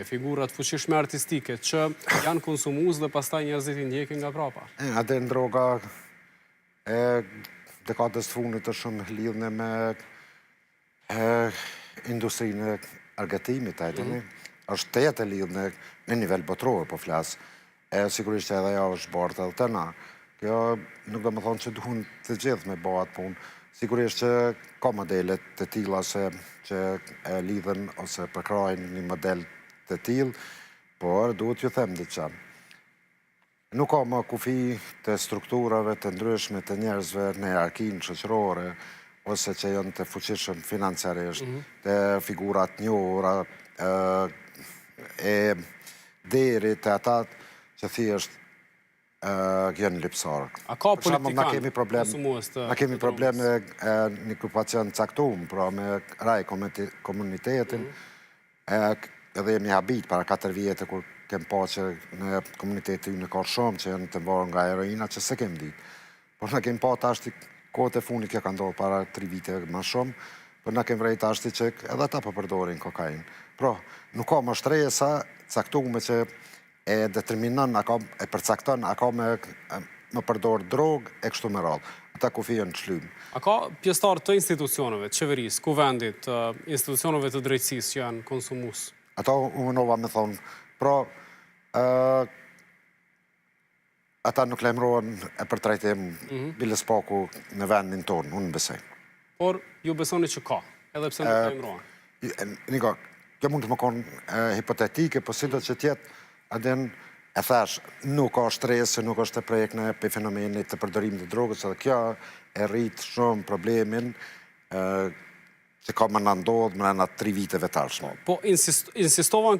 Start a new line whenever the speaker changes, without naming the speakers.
figurat fuqishme artistike që janë konsumus dhe pastaj njerëzit i ndjekin nga prapa.
Atë droga e dekadës fundit është shumë lidhne me industrinë e argëtimit, është të jetë lidhne në nivel botror, po flasë. Sigurisht edhe ja është bartë edhe të na. Kjo nuk do më thonë që duhun të gjithë me bëhat punë. Sigurisht që ka modelet të tilla që lidhen ose përkrajnë një model të tillë, por duhet ju them diçka. Nuk ka më kufi të strukturave të ndryshme të njerëzve në hierarkinë shoqërore, ose që janë të fuqishëm financiarisht, të figurat njohura, e deri të ata që thjesht janë lipsarë.
A ka politikanë konsumues të...
Na kemi problem me një grupacion caktuar, pra me raj komunitetin, edhe jemi habit para 4 vjetë kur kem pa që në komunitetin në ka shumë që janë të mbarë nga heroina që se kem ditë. Por na kemi pa tashti kohët e fundit kjo ka ndodhur para 3 vite më shumë, por na kem vrejt tashti që edhe ata po përdorin kokainë. Pra, nuk ka më shtresa caktuar që e determinon, e përcakton, a ka me përdor drogë e kështu me radhë. Ata kufi janë çlymë.
A ka pjesëtar të institucioneve, të qeverisë, kuvendit, institucioneve të drejtësisë që janë konsumus?
Ata u mënova me thonë, pra, ata nuk lajmërohen e për trajtim biles paku në vendin tonë, unë besoj.
Por ju besoni që ka, edhe pse nuk lajmërohen?
Niko, kjo mund të më konë hipotetike, po si do që tjetë, adin e thash, nuk ka shtresë, nuk është të projekt në fenomenit të përdorimit të drogës, edhe kjo e rritë shumë problemin që ka më nëndodhë më në 3 viteve tashme.
Po insistova